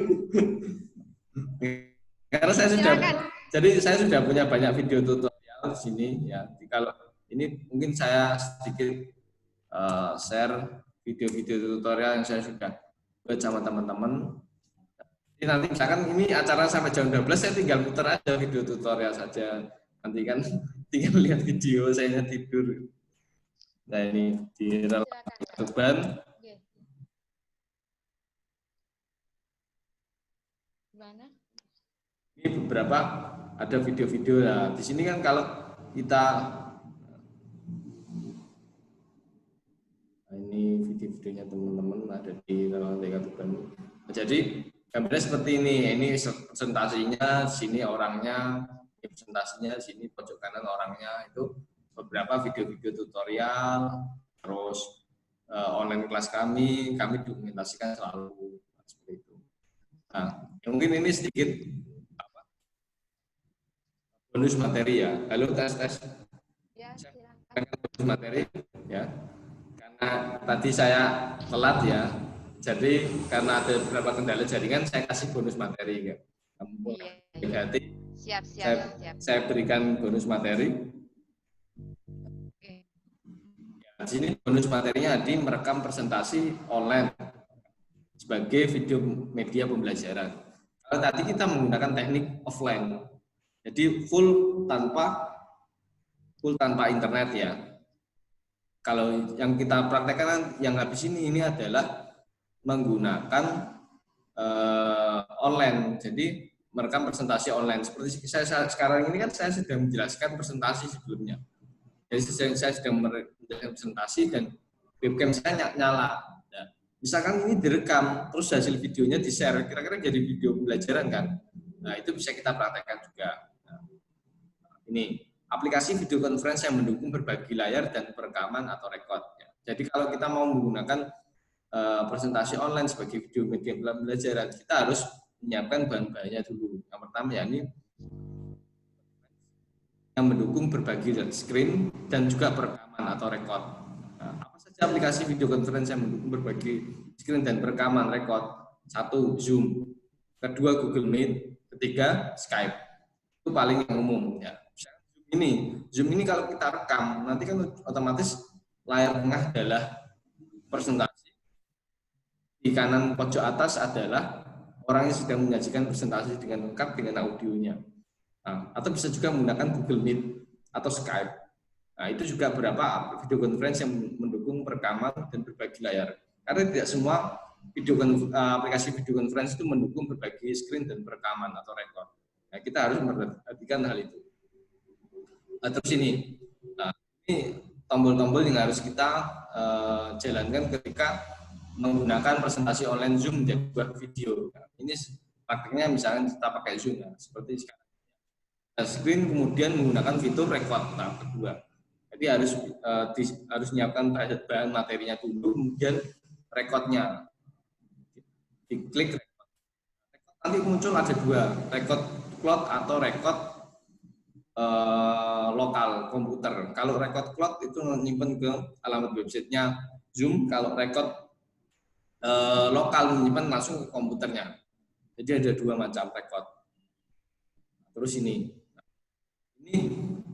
Karena saya sudah punya banyak video tutorial di sini ya. Kalau ini mungkin saya sedikit share video-video tutorial yang saya sudah buat sama teman-teman. Jadi nanti misalkan ini acara sampai jam 12, saya tinggal putar aja video tutorial saja. Nanti kan tinggal lihat video saya tidur. Nah ini di Tuban. Ini beberapa ada video-video. Nah, di sini kan kalau kita ini video-videonya teman-teman ada di Relawan Tuban. Jadi gambarnya seperti ini presentasinya, sini orangnya, presentasinya, sini pojok kanan orangnya, itu beberapa video-video tutorial, terus online kelas kami dokumentasikan selalu seperti itu. Nah, mungkin ini sedikit bonus materi ya. Halo tes. Ya, silakan. Bonus materi ya. Karena tadi saya telat ya. Jadi karena ada beberapa kendala jaringan, saya kasih bonus materi ya. Berarti siap. Saya berikan bonus materi. Ya, di sini bonus materinya di merekam presentasi online. sebagai video media pembelajaran. Kalau tadi kita menggunakan teknik offline, jadi full tanpa internet ya. Kalau yang kita praktekkan yang habis ini adalah menggunakan online. Jadi merekam presentasi online. Seperti saya sekarang ini kan saya sedang menjelaskan presentasi sebelumnya. Jadi saya sedang menjelaskan presentasi dan webcam saya nyala. Nah, misalkan ini direkam, terus hasil videonya di-share, kira-kira jadi video pembelajaran kan? Nah, itu bisa kita praktekkan juga. Nah, ini aplikasi video conference yang mendukung berbagi layar dan perekaman atau record. Jadi kalau kita mau menggunakan presentasi online sebagai video media pembelajaran, kita harus menyiapkan bahan-bahannya dulu. Yang pertama ya ini yang mendukung berbagi screen dan juga perekaman atau record. Nah, apa saja aplikasi video conference yang mendukung berbagi screen dan perekaman record? 1. Zoom, kedua Google Meet, ketiga Skype. Itu paling yang umum ya. Zoom ini kalau kita rekam, nanti kan otomatis layar tengah adalah presentasi. Di kanan pojok atas adalah orang yang sedang menyajikan presentasi dengan lengkap dengan audionya. Nah, atau bisa juga menggunakan Google Meet atau Skype. Nah, itu juga beberapa video conference yang mendukung perekaman dan berbagi layar. Karena tidak semua aplikasi video conference itu mendukung berbagi screen dan perekaman atau record. Nah, kita harus memperhatikan hal itu. Terus ini tombol-tombol yang harus kita jalankan ketika menggunakan presentasi online Zoom dan buat video. Nah, ini praktiknya misalnya kita pakai Zoom, nah, seperti sekarang. Screen kemudian menggunakan fitur record tahap kedua. Jadi harus menyiapkan bahan materinya dulu, kemudian recordnya. Diklik record. Nanti muncul ada dua, record cloud atau record lokal komputer. Kalau record cloud itu menyimpan ke alamat websitenya Zoom, kalau record lokal menyimpan langsung ke komputernya. Jadi ada dua macam record. Terus ini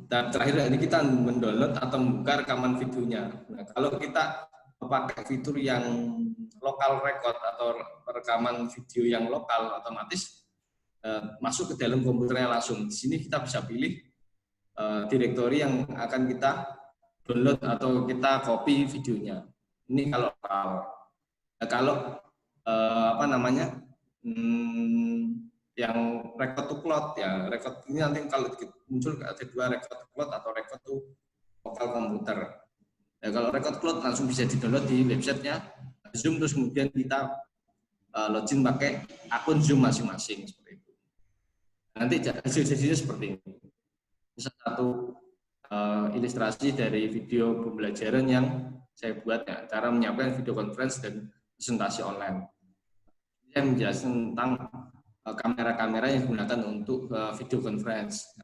dan terakhir ini kita mendownload atau membuka rekaman videonya. Nah, kalau kita pakai fitur yang lokal record atau rekaman video yang lokal, otomatis masuk ke dalam komputernya langsung. Di sini kita bisa pilih direktori yang akan kita download atau kita copy videonya. Ini kalau lokal. Nah, kalau yang record to cloud ya, record ini nanti kalau muncul ada dua, record to cloud atau record to lokal komputer. Ya, kalau record cloud langsung bisa di-download di websitenya Zoom, terus kemudian kita login pakai akun Zoom masing-masing seperti itu. Nanti hasil-hasilnya seperti ini. Ini satu ilustrasi dari video pembelajaran yang saya buat ya, cara menyiapkan video conference dan presentasi online. Saya menjelaskan tentang kamera-kamera yang digunakan untuk video conference.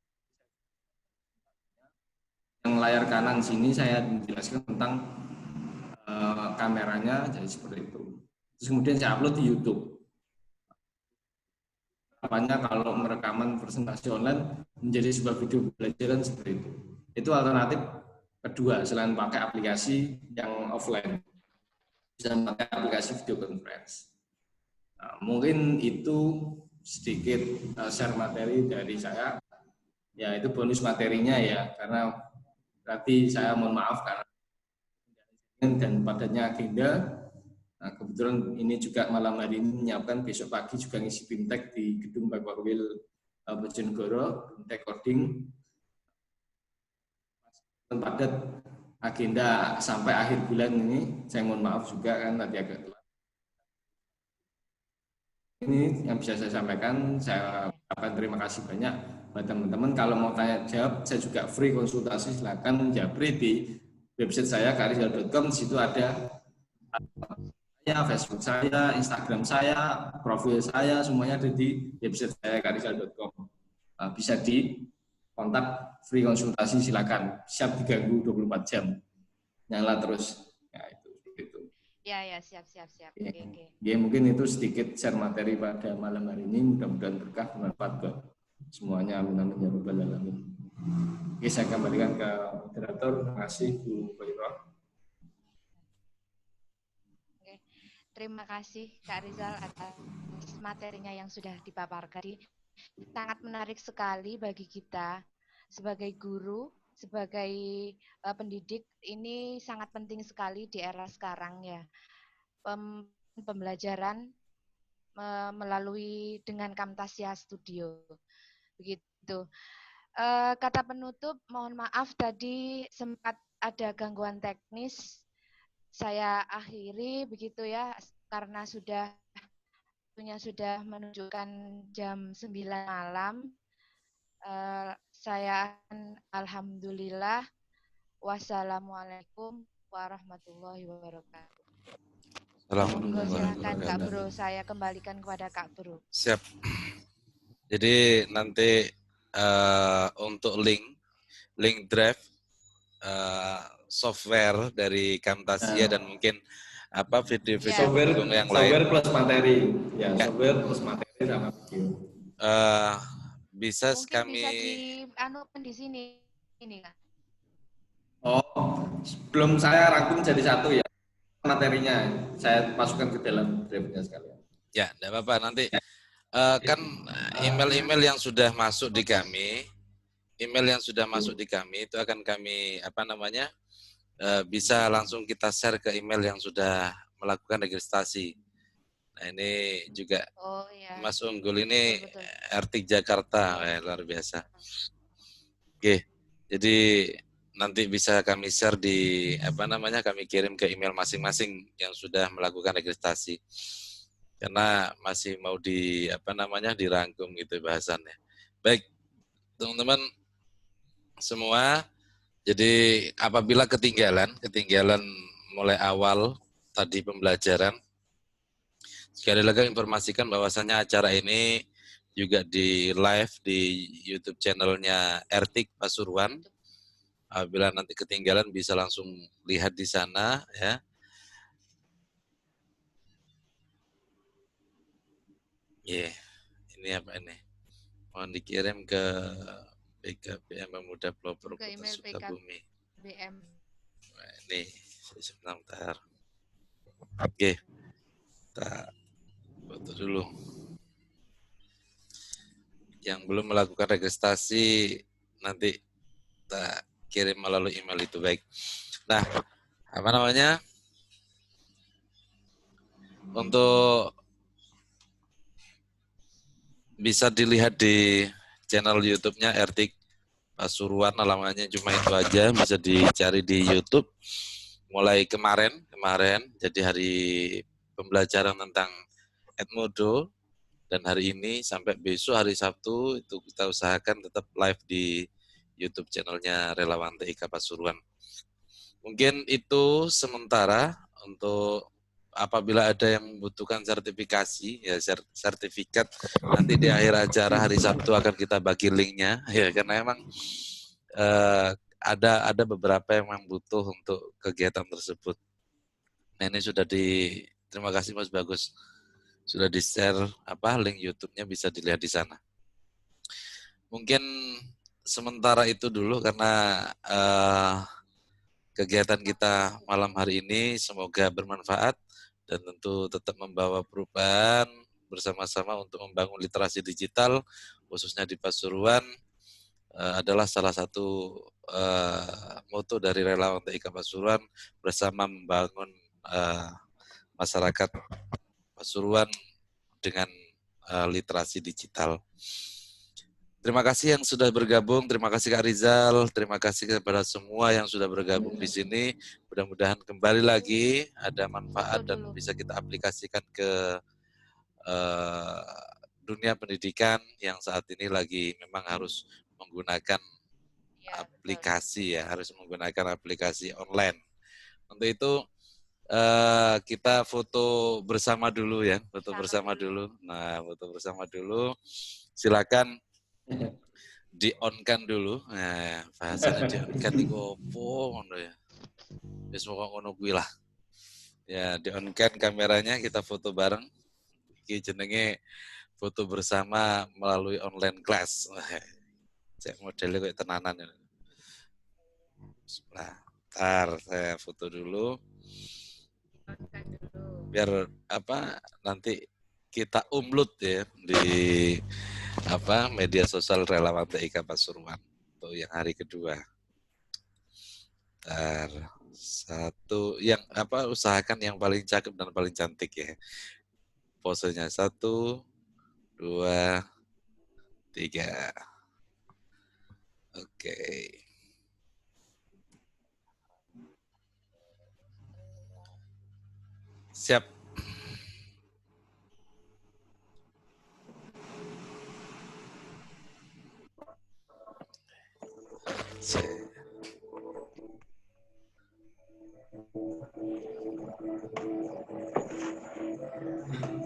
Yang layar kanan sini saya menjelaskan tentang kameranya, jadi seperti itu. Terus kemudian saya upload di YouTube. Apanya kalau merekaman presentasi online menjadi sebuah video pembelajaran seperti itu. Itu alternatif kedua selain pakai aplikasi yang offline. Bisa pakai aplikasi video conference. Nah, mungkin itu sedikit share materi dari saya. Ya, itu bonus materinya ya, karena berarti saya mohon maaf karena dan padatnya agenda. Nah, kebetulan ini juga malam hari ini menyiapkan, besok pagi juga ngisi BIMTEK di gedung Bakwil Bojonegoro, BIMTEK Coding. Padat agenda sampai akhir bulan ini, saya mohon maaf juga kan tadi agak telat. Ini yang bisa saya sampaikan. Saya ucapkan terima kasih banyak buat teman-teman. Kalau mau tanya jawab, saya juga free konsultasi, silakan japri di website saya karizal.com. Di situ ada Facebook saya, Instagram saya, profil saya, semuanya ada di website saya karizal.com. Bisa di kontak free konsultasi, silakan. Siap diganggu 24 jam. Nyala terus. Ya, itu. Ya, siap. Okay. Ya, mungkin itu sedikit share materi pada malam hari ini. Mudah-mudahan berkah, bermanfaat buat semuanya. Amin amin ya rabbal alamin. Oke, saya kembalikan ke moderator. Terima kasih Bu Bayrah. Terima kasih Kak Rizal atas materinya yang sudah dipaparkan. Sangat menarik sekali bagi kita sebagai guru, sebagai pendidik. Ini sangat penting sekali di era sekarang ya. Pembelajaran melalui dengan Camtasia Studio. Begitu. Kata penutup, mohon maaf tadi sempat ada gangguan teknis. Saya akhiri begitu ya, karena sudah menunjukkan jam 9 malam. Saya alhamdulillah. Wassalamualaikum warahmatullahi wabarakatuh. Monggo silakan Kak Bro, saya kembalikan kepada Kak Bro. Siap. Jadi nanti untuk link drive software dari Camtasia dan mungkin video-video pendukung yang lain. Software plus materi, ya software plus materi sama video. Bisa mungkin kami bisa di sini ini Kak. Oh, belum saya rangkum jadi satu ya materinya, saya masukkan ke dalam drive-nya sekalian. Ya, tidak apa-apa nanti. Kan email-email yang sudah masuk di kami, itu akan kami bisa langsung kita share ke email yang sudah melakukan registrasi. Nah ini juga Mas Unggul ini RT Jakarta, luar biasa. Oke, jadi nanti bisa kami share di kami kirim ke email masing-masing yang sudah melakukan registrasi. Karena masih mau dirangkum gitu bahasannya. Baik, teman-teman semua, jadi apabila ketinggalan mulai awal tadi pembelajaran, sekali lagi informasikan bahwasannya acara ini juga di live di YouTube channelnya Ertik Pasuruan. Apabila nanti ketinggalan bisa langsung lihat di sana ya. Ini apa ini? Mohon dikirim ke BKBM Pemuda Pelopor Kota Sukabumi. Nah, ini sebentar. Oke. Kita foto dulu. Yang belum melakukan registrasi nanti kita kirim melalui email itu, baik. Nah, untuk bisa dilihat di channel YouTube-nya Ertik Pasuruan, alamannya cuma itu aja, bisa dicari di YouTube. Mulai kemarin, jadi hari pembelajaran tentang Edmodo, dan hari ini sampai besok hari Sabtu itu kita usahakan tetap live di YouTube channelnya Relawan TIK Pasuruan. Mungkin itu sementara untuk apabila ada yang membutuhkan sertifikasi, ya sertifikat nanti di akhir acara hari Sabtu akan kita bagi linknya, ya karena emang ada beberapa yang memang butuh untuk kegiatan tersebut. Nah ini sudah terima kasih Mas Bagus, sudah di-share link YouTube-nya, bisa dilihat di sana. Mungkin sementara itu dulu karena kegiatan kita malam hari ini semoga bermanfaat dan tentu tetap membawa perubahan bersama-sama untuk membangun literasi digital, khususnya di Pasuruan, adalah salah satu moto dari Relawan TIK Pasuruan, bersama membangun masyarakat Pasuruan dengan literasi digital. Terima kasih yang sudah bergabung, terima kasih Kak Rizal, terima kasih kepada semua yang sudah bergabung di sini. Mudah-mudahan kembali lagi ada manfaat dan bisa kita aplikasikan ke dunia pendidikan yang saat ini lagi memang harus menggunakan aplikasi ya, harus menggunakan aplikasi online. Untuk itu kita foto bersama dulu ya, foto bersama dulu. Nah, foto bersama dulu. Silakan di-on-kan dulu. Nah, bahasanya di-on-kan iku opo ngono ya. Wis pokoke ngono kuwi lah. Ya, di-on-kan kameranya, kita foto bareng. Iki jenenge foto bersama melalui online class. Cek modelnya kayak tenanan ya. Nah, ntar saya foto dulu. biar nanti kita upload ya di media sosial relawan TIK Pasuruan untuk yang hari kedua. Satu yang usahakan yang paling cakep dan paling cantik ya. Posenya 1, 2, 3. Oke. Siap.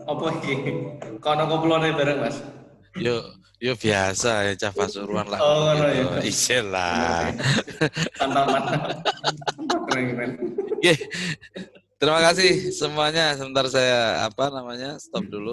Apa iki? Kono kumpulane bareng, Mas. Yo biasa ya Cah Pasuruan lah. Oh, ngono ya. Isin lah. Tanpa keren. Terima kasih semuanya. Sebentar saya stop dulu.